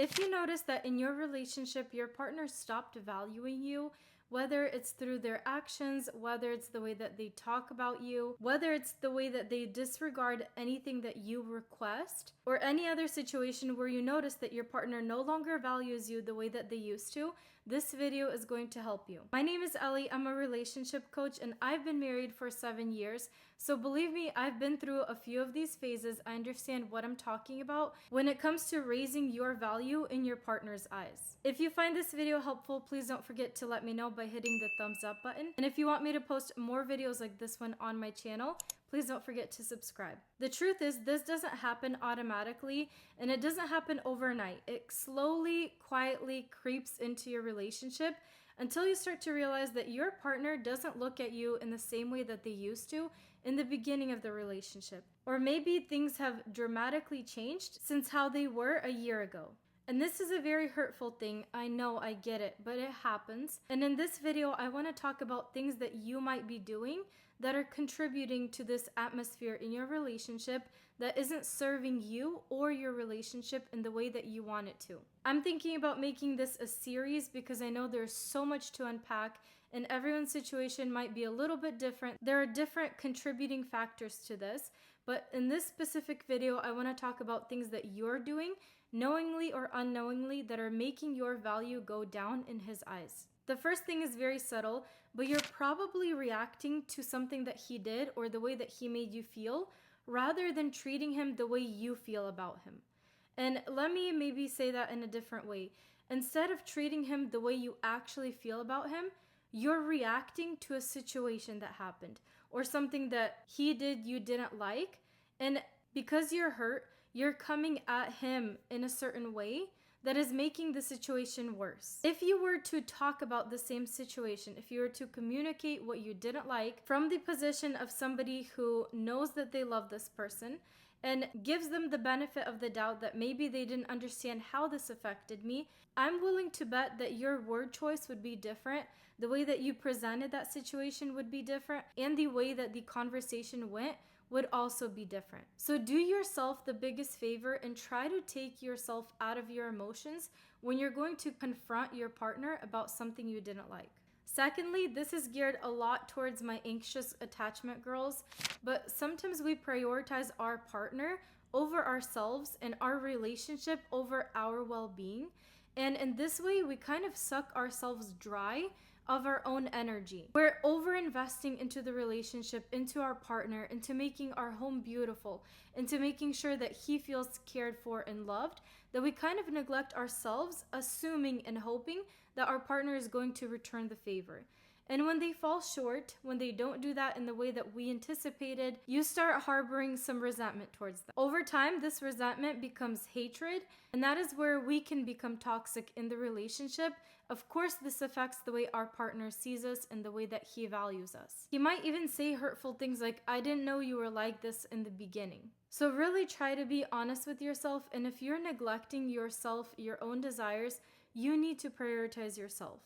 If you notice that in your relationship, your partner stopped valuing you, whether it's through their actions, whether it's the way that they talk about you, whether it's the way that they disregard anything that you request, or any other situation where you notice that your partner no longer values you the way that they used to, this video is going to help you. My name is Ellie. I'm a relationship coach and I've been married for 7 years. So believe me, I've been through a few of these phases. I understand what I'm talking about when it comes to raising your value in your partner's eyes. If you find this video helpful, please don't forget to let me know by hitting the thumbs up button. And if you want me to post more videos like this one on my channel, please don't forget to subscribe. The truth is, this doesn't happen automatically and it doesn't happen overnight. It slowly, quietly creeps into your relationship until you start to realize that your partner doesn't look at you in the same way that they used to in the beginning of the relationship. Or maybe things have dramatically changed since how they were a year ago. And this is a very hurtful thing. I know, I get it, but it happens. And in this video, I want to talk about things that you might be doing that are contributing to this atmosphere in your relationship that isn't serving you or your relationship in the way that you want it to. I'm thinking about making this a series because I know there's so much to unpack and everyone's situation might be a little bit different. There are different contributing factors to this, but in this specific video, I want to talk about things that you're doing, knowingly or unknowingly, that are making your value go down in his eyes. The first thing is very subtle, but you're probably reacting to something that he did or the way that he made you feel, rather than treating him the way you feel about him. And let me maybe say that in a different way. Instead of treating him the way you actually feel about him, you're reacting to a situation that happened or something that he did you didn't like. And because you're hurt, you're coming at him in a certain way that is making the situation worse. If you were to talk about the same situation, if you were to communicate what you didn't like from the position of somebody who knows that they love this person and gives them the benefit of the doubt that maybe they didn't understand how this affected me, I'm willing to bet that your word choice would be different, the way that you presented that situation would be different, and the way that the conversation went would also be different. So do yourself the biggest favor and try to take yourself out of your emotions when you're going to confront your partner about something you didn't like. Secondly, this is geared a lot towards my anxious attachment girls, but sometimes we prioritize our partner over ourselves and our relationship over our well-being. And in this way, we kind of suck ourselves dry of our own energy. We're over investing into the relationship, into our partner, into making our home beautiful, into making sure that he feels cared for and loved, that we kind of neglect ourselves, assuming and hoping that our partner is going to return the favor. And when they fall short, when they don't do that in the way that we anticipated, you start harboring some resentment towards them. Over time, this resentment becomes hatred, and that is where we can become toxic in the relationship. Of course, this affects the way our partner sees us and the way that he values us. He might even say hurtful things like, "I didn't know you were like this in the beginning." So really try to be honest with yourself, and if you're neglecting yourself, your own desires, you need to prioritize yourself.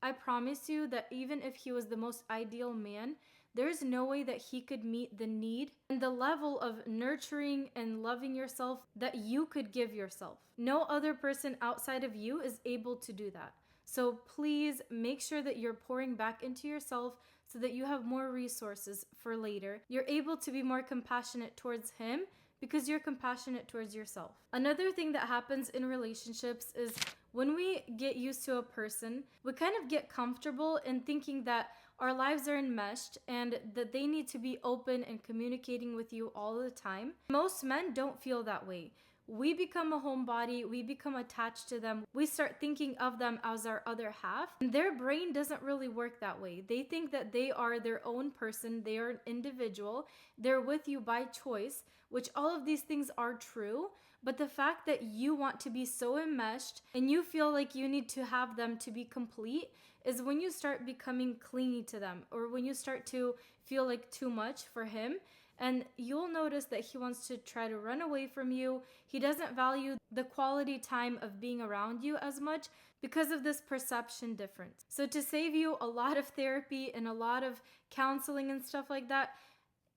I promise you that even if he was the most ideal man, there's no way that he could meet the need and the level of nurturing and loving yourself that you could give yourself. No other person outside of you is able to do that. So please make sure that you're pouring back into yourself so that you have more resources for later. You're able to be more compassionate towards him because you're compassionate towards yourself. Another thing that happens in relationships is when we get used to a person, we kind of get comfortable in thinking that our lives are enmeshed and that they need to be open and communicating with you all the time. Most men don't feel that way. We become a homebody, we become attached to them, we start thinking of them as our other half. And their brain doesn't really work that way. They think that they are their own person, they are an individual, they're with you by choice, which all of these things are true. But the fact that you want to be so enmeshed and you feel like you need to have them to be complete is when you start becoming clingy to them, or when you start to feel like too much for him. And you'll notice that he wants to try to run away from you. He doesn't value the quality time of being around you as much because of this perception difference. So to save you a lot of therapy and a lot of counseling and stuff like that,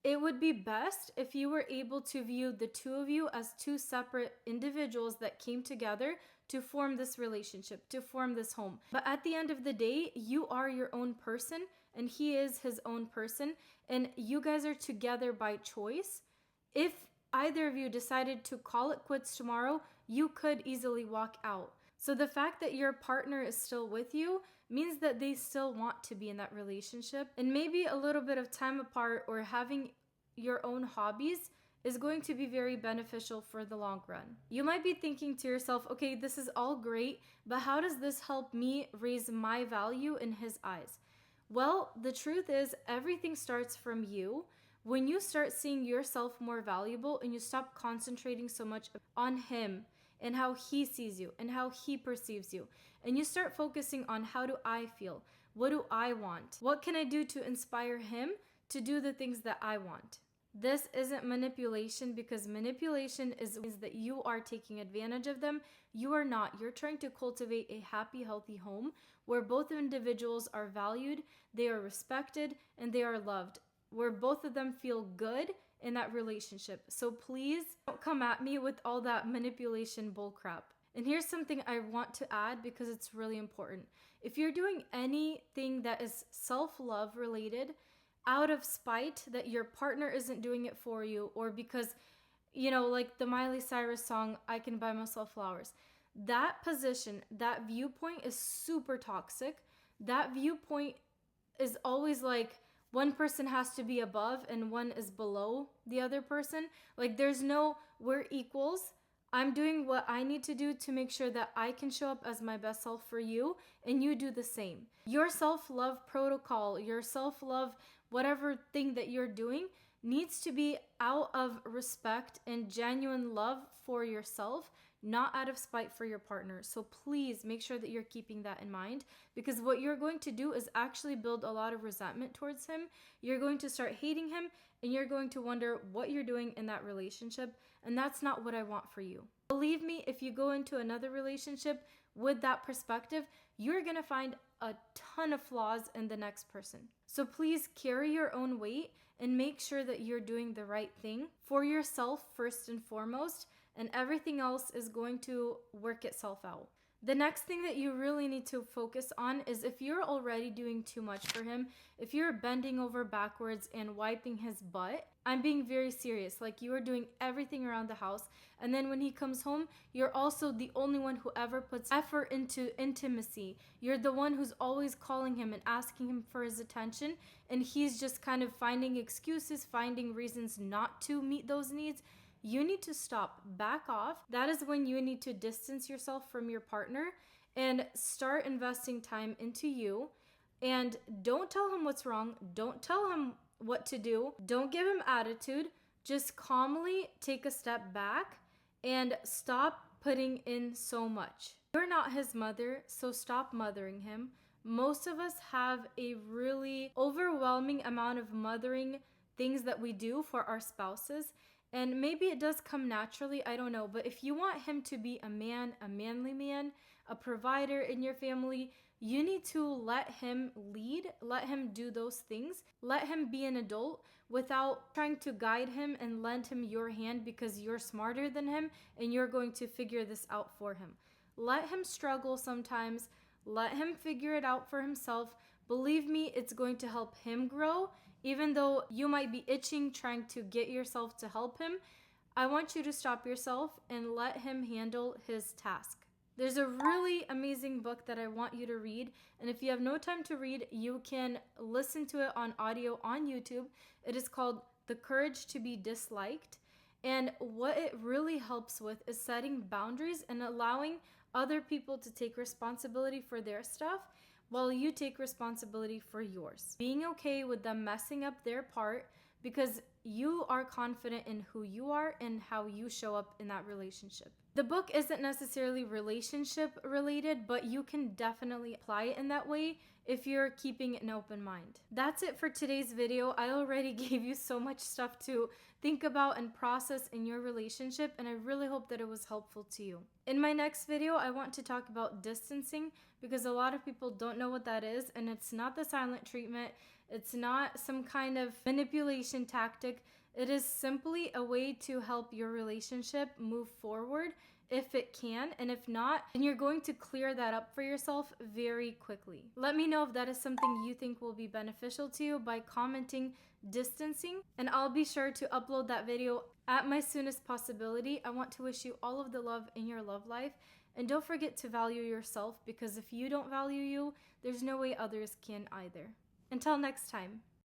it would be best if you were able to view the two of you as two separate individuals that came together to form this relationship, to form this home. But at the end of the day, you are your own person and he is his own person, and you guys are together by choice. If either of you decided to call it quits tomorrow, you could easily walk out. So the fact that your partner is still with you means that they still want to be in that relationship, and maybe a little bit of time apart or having your own hobbies is going to be very beneficial for the long run. You might be thinking to yourself, okay, this is all great, but how does this help me raise my value in his eyes? Well, the truth is everything starts from you. When you start seeing yourself more valuable and you stop concentrating so much on him and how he sees you and how he perceives you, and you start focusing on how do I feel? What do I want? What can I do to inspire him to do the things that I want? This isn't manipulation, because manipulation is that you are taking advantage of them. You are not. You're trying to cultivate a happy, healthy home where both individuals are valued, they are respected, and they are loved, where both of them feel good in that relationship. So please don't come at me with all that manipulation bullcrap. And here's something I want to add because it's really important. If you're doing anything that is self-love related, out of spite that your partner isn't doing it for you, or because, like the Miley Cyrus song, I Can Buy Myself Flowers, that position, that viewpoint is super toxic. That viewpoint is always like one person has to be above and one is below the other person. Like there's no, we're equals. I'm doing what I need to do to make sure that I can show up as my best self for you, and you do the same. Your self-love protocol, your self-love, whatever thing that you're doing needs to be out of respect and genuine love for yourself, not out of spite for your partner. So please make sure that you're keeping that in mind, because what you're going to do is actually build a lot of resentment towards him. You're going to start hating him, and you're going to wonder what you're doing in that relationship, and that's not what I want for you. Believe me, if you go into another relationship with that perspective, you're going to find a ton of flaws in the next person. So please carry your own weight and make sure that you're doing the right thing for yourself first and foremost, and everything else is going to work itself out. The next thing that you really need to focus on is if you're already doing too much for him, if you're bending over backwards and wiping his butt, I'm being very serious. Like you are doing everything around the house, and then when he comes home, you're also the only one who ever puts effort into intimacy. You're the one who's always calling him and asking him for his attention, and he's just kind of finding excuses, finding reasons not to meet those needs. You need to stop, back off. That is when you need to distance yourself from your partner and start investing time into you. And don't tell him what's wrong. Don't tell him what to do. Don't give him attitude. Just calmly take a step back and stop putting in so much. You're not his mother, so stop mothering him. Most of us have a really overwhelming amount of mothering things that we do for our spouses. And maybe it does come naturally, I don't know. But if you want him to be a man, a manly man, a provider in your family, you need to let him lead, let him do those things, let him be an adult without trying to guide him and lend him your hand because you're smarter than him and you're going to figure this out for him. Let him struggle sometimes. Let him figure it out for himself. Believe me, it's going to help him grow. Even though you might be itching trying to get yourself to help him, I want you to stop yourself and let him handle his task. There's a really amazing book that I want you to read, and if you have no time to read, you can listen to it on audio on YouTube. It is called The Courage to Be Disliked, and what it really helps with is setting boundaries and allowing other people to take responsibility for their stuff while you take responsibility for yours. Being okay with them messing up their part because you are confident in who you are and how you show up in that relationship. The book isn't necessarily relationship related, but you can definitely apply it in that way if you're keeping an open mind. That's it for today's video. I already gave you so much stuff to think about and process in your relationship, and I really hope that it was helpful to you. In my next video, I want to talk about distancing because a lot of people don't know what that is, and it's not the silent treatment. It's not some kind of manipulation tactic. It is simply a way to help your relationship move forward if it can, and if not, then you're going to clear that up for yourself very quickly. Let me know if that is something you think will be beneficial to you by commenting distancing, and I'll be sure to upload that video at my soonest possibility. I want to wish you all of the love in your love life, and don't forget to value yourself, because if you don't value you, there's no way others can either. Until next time.